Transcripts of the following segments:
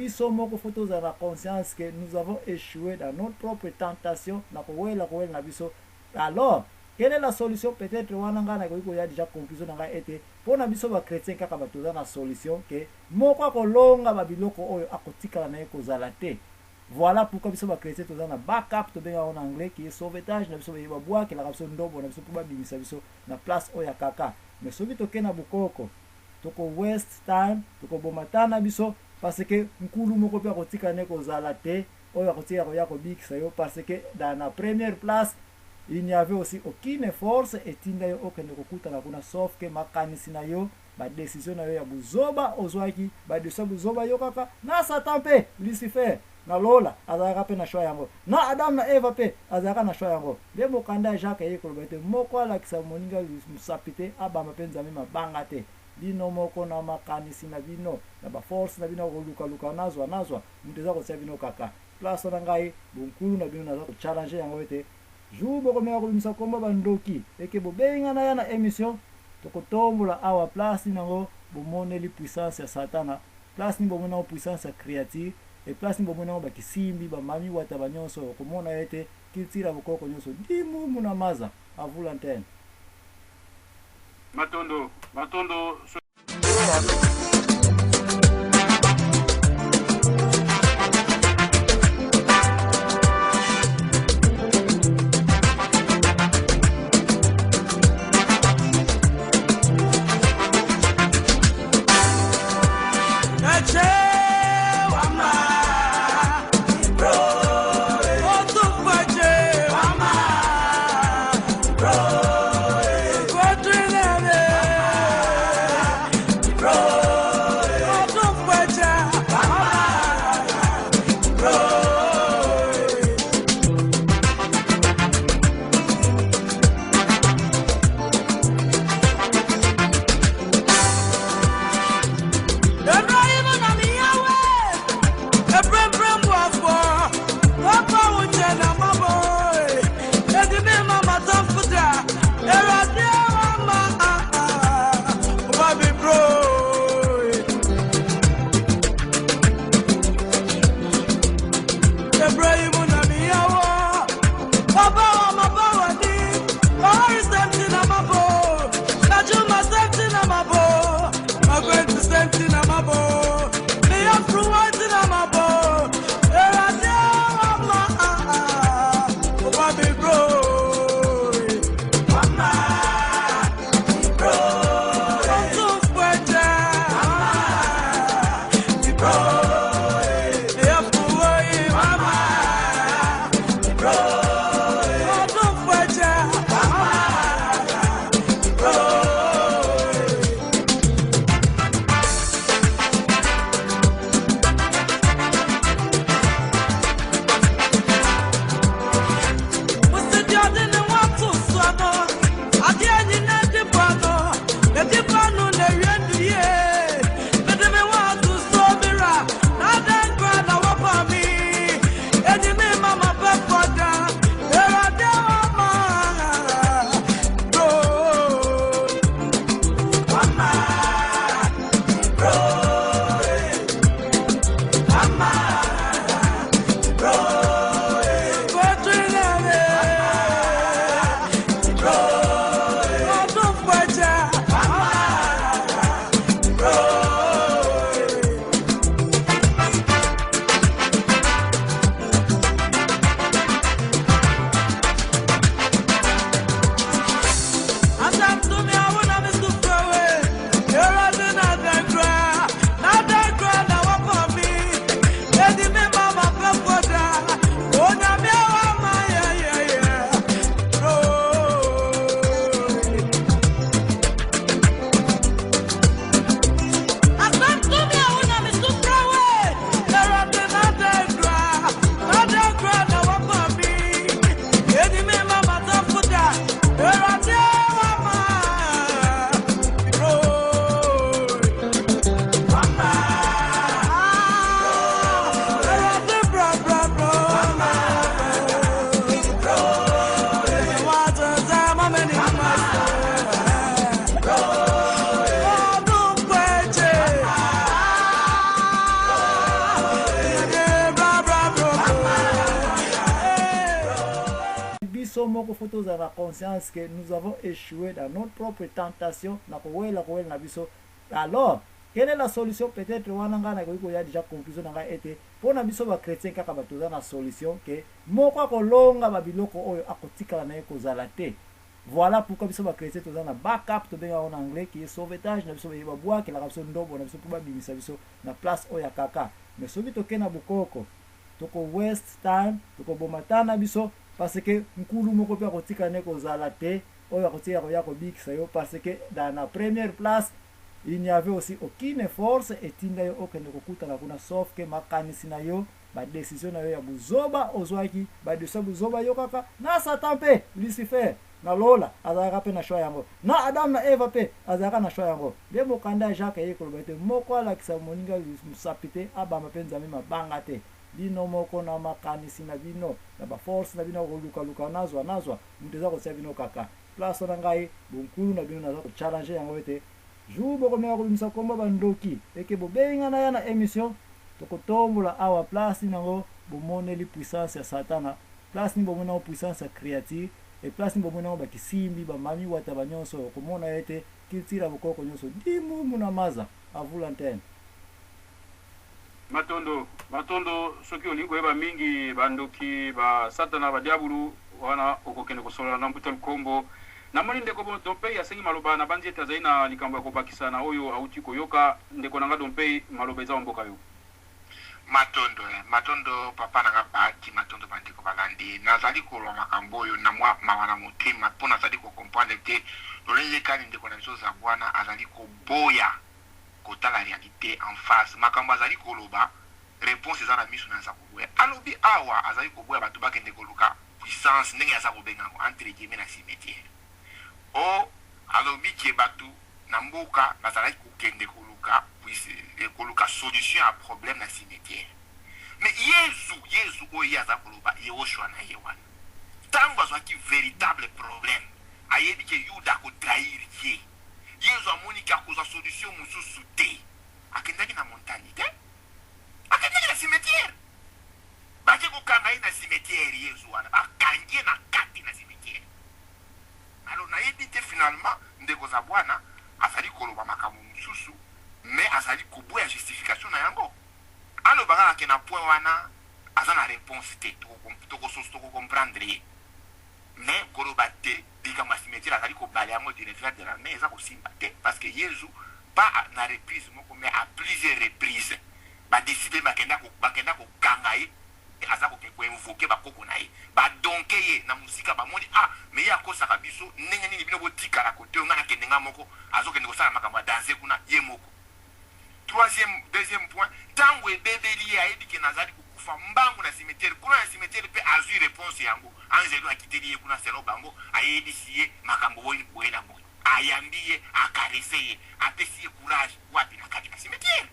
biso moko photo za la conscience que nous avons échoué dans notre propre tentation na kowela na biso. Alors quelle est la solution? Peut-être wananga na ko ya déjà conclusion nga été pour na biso ba chrétien kaka batoza na solution que moko ko longa ba biloko oyo akotika na ko zalate. Voilà pourquoi biso ba chrétien toza na backup to benga en anglais qui est sauvetage na biso ba bois que la biso ndobo na biso pour ba bimisa biso na place oya kaka. Mais sobi to kena bukoko toko waste time toko bomatana biso parce que nkulu moko pe akotika na ko zalate oyo akotika ko ya ko bikisa yo parce que dans la première place il n'y avait aussi aucune force et tinda yo okende kokuta na kuna sauf que makanisi na yo ba décision na yo ya buzoba ozwaki ba décision buzoba yo kaka na Satan pe Lucifer na Lola azaka pe na shwa yango na Adam na Eva pe azaka na shwa yango de mokanda Jacques yeko bete moko ala kisa moninga musapite aba mapenza mema banga te bino moko na makanisi na bino na ba force na bino ko luka nazwa muteza ko bino kaka place na ngai bunkulu na bino na ko challenge yango ete jour boko mea kolumisa komba bandoki eke bobenga na ya na émission tokotombola awa place nango bomoneli puissance ya Satana place ni bomona puissance ya créature et place ni bomona ba kisimbi ba mami wata banyonso komona ete kitira bokoko nyonso dimu muna maza avu l'antenne Matondo biso moko faut tozala na conscience que nous avons échoué dans notre propre tentation na kowela na biso. Alors quelle est la solution? Peut-être wana nga na koyiko ya déjà conclusion na nga ete pona biso ba chrétien kaka batoza na solution ke moko akolonga ba biloko oyo akotikala na ye kozala te. Voilà pourquoi biso ba chrétien toza na backup to benga en anglais qui est sauvetage na biso ba bois ke la biso ndobo na biso pour ba bimisa biso na place oyo kaka. Mais soki toke na bukoko toko waste time toko bomatana biso parce que nkulu moko pe akotikala ne kozala te oyo akotika ko ya ko bikisa yo parce que dans la première place il n'y avait aussi aucune force et tinda yo okende kokutana kuna sauf que makanisi na yo ba décision na yo ya buzoba ozwaki ba décision buzoba yo kaka na Satan pe Lucifer na Lola azaka pe na shoya yango na Adam na Eva pe azaka na shoya yango de mokanda Jacques ye kolobete moko ala kisa moninga musapite abama pe nzami mabanga te bino moko na makanisi na bino na ba force na bino koluka nazwa muteza ko bino kaka place na ngai bonkulu na bino na challenge yango ete jour bokomeka kobimisa kombo bandoki eke bobenga na ya na émission tokotombola awa place nango bomoneli puissance ya satana place ni bomona puissance ya créature et place ni bomona bakisimbi bamami wata banyonso komona ete kitira bokoko nyonso dimu muna maza avula antenne matondo soki olingoyeba mingi bandoki ba satana ba diabulu wana okokende kosola na mbuto kombo namoni ndeko dompe asengi maloba na banzi ete azali na likambo ya kobakisa na oyo auti koyoka ndeko nanga dompe maloba eza mboka yo matondo papa nanga baki matondo bandeko balandi nazali kolwa makambo oyo na mwa mawana motema mpo nazali kokomprendre te lolenge kani ndeko na biso za bwana azali koboya kotala réalité en face makambo azali koloba réponse eza na miso na za koboya alobi awa azali koboya bato bakende koluka puissance ndenge aza kobenga ngo entre guillemets na cimetière o alobi ke bato na mboka bazalaki kokende koluka solution à problème na cimetière mais yezu oyo aza koloba yehoshua na ye wana ntango azwaki véritable problème ayebi ke yuda akotrahir ye yezu amoniki akozwa solution mosusu te akendaki na montagne te akendaki na cimetière bake kokanga ye na cimetière yezu wana bakangi ye na kati na cimetière alors nayebi te finalement ndeko za bwana azali koloba makambo mosusu mais azali koboya justification na yango alobaka ke na point wana aza na réponse te tokokomprendre ye mais koloba te likambo ya cimetière azali kobala yango du revers de la main eza kosimba te parce que yezu pas na reprise moko mais à plusieurs reprises badeside bakenda kokanga ye aza koinvoke bakoko na ye badonke ye na musika bamoni me ye akosaka biso ndenge nini bino botikala kote nga nakende nga moko azokende kosala makambo ya danse kuna ye moko deuxième point ntango ebebeli ye ayebi ke nazali kokufa mbangu na cimetière kuna na cimetière mpe azwi réponse yango anzelo akiteli ye kuna selo bango ayebisi ye makambo boye na boye ayambi ye akarese ye apesi ye courage wapi na kati na cimetière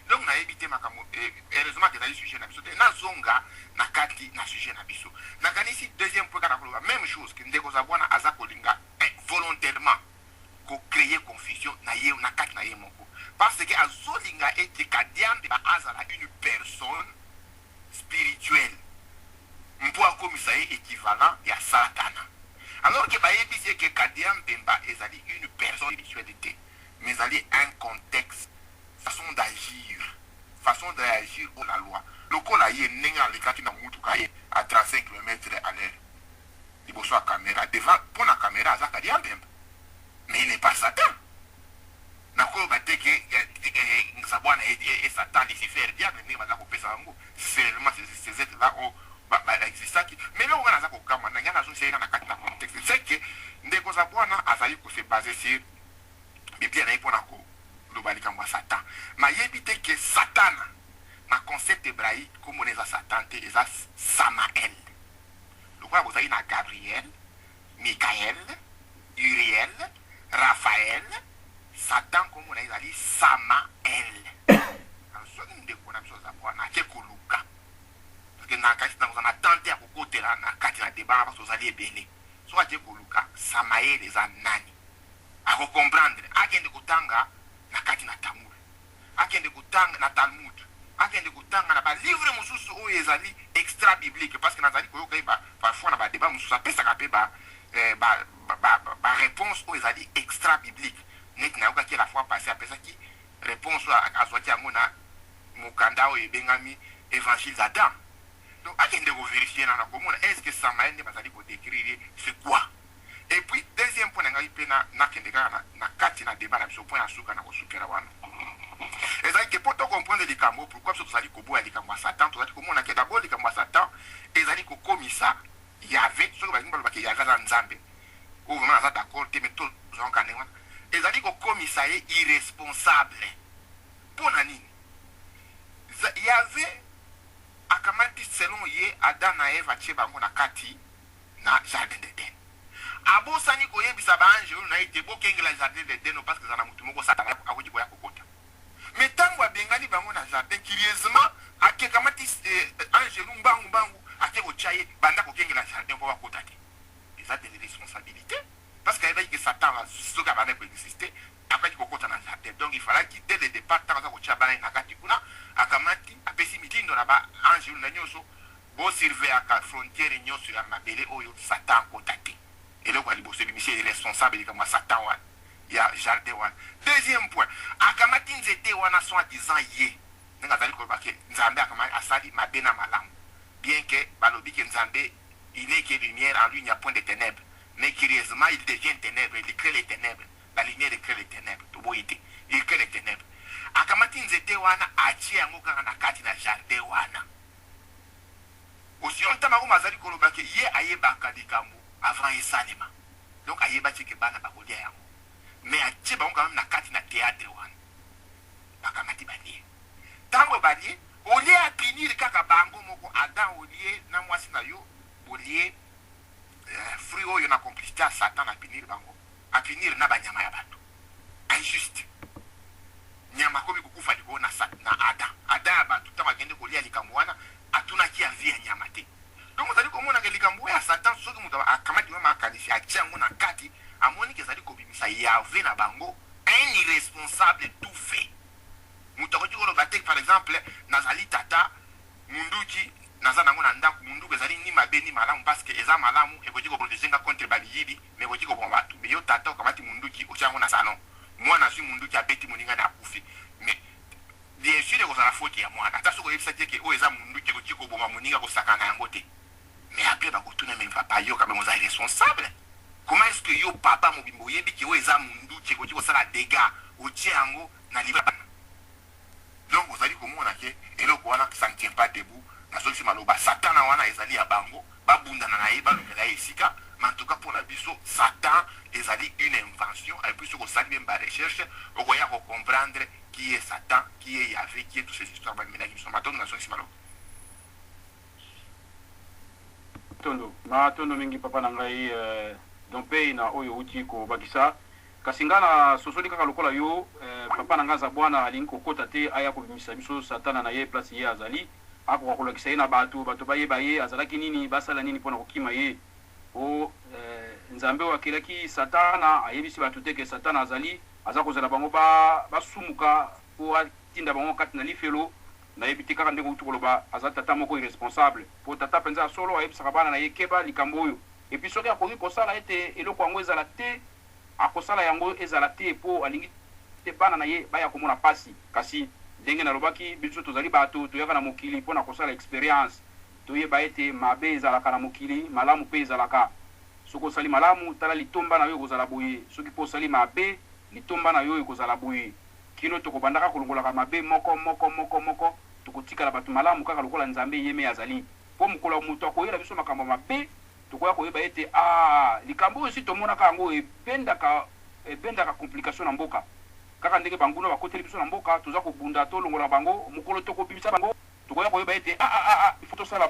donc nayebi te makambo heureusement ke ezali sujet na biso te nazonga na kati na sujet na biso nakanisi deuxième point kaka koloba même chose ke ndeko za bwana aza kolinga volontairement kocréer confusion na ye na kati na ye moko parce que azolinga ete kadiambe azala une personne spirituelle mpo akomisa ye équivalent ya satana alors que bayebisi ke kadiambe mba ezali une personne spirituelle te mais ezali un contexte façon d'agir pour la loi lokola ye ndenge alekaki na mutuka ye à 35 km à l'heure liboso ya caméra devant mpo na caméra aza kadiambe mais il n'est pas Satan. Nakoba te ke zabwana et Satan Lucifer diable ne baza kopesa yango seulement ces êtres là au existaki mais là on a za kokama na ngana zo sera na kati na contexte c'est que ndeko zabwana azali ko se baser sur Biblia na ipona ko lobalika mwa Satan ma yebite ke Satan na concept hébraïque comme on est à Satan te eza Samael lokola bozali na Gabriel Michael Uriel Raphaël, Satan comme on a dit Samael. Alors ce qui ndeko na biso za bwana ke koluka. Parce que na kati na on a tenté à côté là na kati na débat parce que vous allez belé. Soit ke koluka Samael eza nani. A comprendre akende kutanga na kati na Tamul. Akende kutanga na Talmud. akende kutanga na balivre mosusu oyo ezali extra biblique parce que nazali koyoka ye parfois na badébat mosusu apesaka mpe baréponse oyo ezali extra biblique neti nayokaki la fois passé apesaki réponse oyo azwaki yango na mokanda oyo ebengami évangile d'Adam. Donc akende kovérifie nana komona est ce que Samael nde bazali kodécrire c'est quoi. Et puis deuxième point ngai mpe nakende kaka na kati na débat na biso point ya suka na kosukela wana ezali ke po tocomprendre likambo pourquoi biso tozali koboya likambo ya satan tozali komona ke d'abord likambo ya satan ezali kokomisa yave soki balingi balobake yave aza nzambe oyo vraiment aza d'accord te me tozongane wana ezali kokomisa ye irresponsable mpo na nini yave akamati selon ye Adam na Eve atie bango na kati na jardin d'Eden abosani koyebisa baange oyo na ete bokengela jardin d'Eden parce que eza na motu moko satana akoki koya kokota mais ntango abengani bango na jardin curieusement akekamati angelu mbangu ake kotia ye banda kokengela jardin mpo bakota te eza de responsabilité parce que ayebaki ke satan soki abanda koexiste akaki kokota na jardin donc il falaki dès le départ ntango aza kotia bana ye na kati kuna akamati apesi mitindo na baangelu na nyonso bosurveillaka frontière nyonso ya mabele oyo satan akota te eloko ya liboso ebimisi irresponsable likambo ya satan wana ya jardin wana. Deuxième point akamati nzete wana soi-disant ye ndenge azali koloba ke nzambe akamati asali mabe na malamu bien que balobi ke nzambe il n'est que lumière en lui il n'y a point de ténèbres mais curieusement il devient ténèbres il crée les ténèbres la lumière crée les ténèbres toboyi te il crée les ténèbres akamati nzete wana atie yango kaka na kati na jardin wana aussi longtemps bango bazali koloba ke ye ayebaka likambo avant esalema donc ayebaki ke bana bakolia yango mais atie bango quand même na kati na théâtre wana bakamati balie ntango balie olie apinir kaka bango moko Adam olie na mwasi na yo olie fruit oyo na complicité ya Satan apinir bango apinir na banyama ya bato injuste nyama komi kukufa likolo na Adam ya bato ntango akende kolia likambo wana atunaki ya vie ya nyama te donc ozali komona ke likambo ya Satan soki moto akamati mama akanisi atia yango na kati amoni ke ezali kobimisa Yahvé na bango un irresponsable tout fait moto akoki koloba te par exemple nazali tata munduki naza nango na ndako munduku ezali ni mabe ni malamu parce que eza malamu ekoki koprotegenga contre baliyibi mais ekoki koboma bato mais yo tata okamati munduki otia yango na salon mwana azwi munduki abeti moninga na akufi mais bien sûr ekozala faute ya mwana ata soki oyebisa te ke oyo eza munduki ekoki koboma moninga kosakana yango te mais après bakotuna me papa yo quand même oza irresponsable. Comment est-ce que yo papa mobimbo oyebi ke oyo eza munduki ekoki kosala dégâts otie yango na libana donc ozali komona ke eloko wana ça ne tient pas debout nazoki maloba satana wana ezali ya bango babundana na ye balobela ye esika mais en tout cas pour la biso Satan ezali une invention et puis soki osali bien barecherche okoya kocomprendre qui est Satan qui est Yahvé qui est toutes ces histoires bamelaki biso matondo nazoki maloba tondo mingi papa na ngai dompe na oyo uti kobakisa kasi nga na sosoli kaka lokola yo papa na nga za bwana alingi kokota te aya kobimisa biso satana na ye place ye azali akoka kolakisa ye na bato bayeba ye azalaki nini basala nini mpona kokima ye o nzambe oyo akelaki satana ayebisi bato te ke satana azali aza kozala bango basumuka po atinda bango kati na lifelo nayebi te kaka ndenge uti koloba aza tata moko irresponsable po tata mpenza solo ayebisaka bana na ye keba likambo oyo epuis soki akoki kosala ete eloko yango ezala te akosala yango ezala te po alingi te bana na ye baya komona pasi kasi ndenge nalobaki biso tozali bato toyaka na mokili mpona kosala experience toyeba ete mabe ezalaka na mokili malamu mpe ezalaka soki osali malamu tala litomba na yo ekozala boye soki mpo osali mabe litomba na yo ekozala boye kino tokobandaka kolongolaka mabe moko tokotikala bato malamu kaka lokola nzambe yeme azali mpo mokolo moto akoyela biso makambo mabe tokoya koyeba ete likambo oyo si tomonaka yango ebendaka complication na mboka kaka ndenge banguna bakoteli biso na mboka toza kobunda tolongola bango mokolo tokobimisa bango tokoya koyeba ete il faut tosala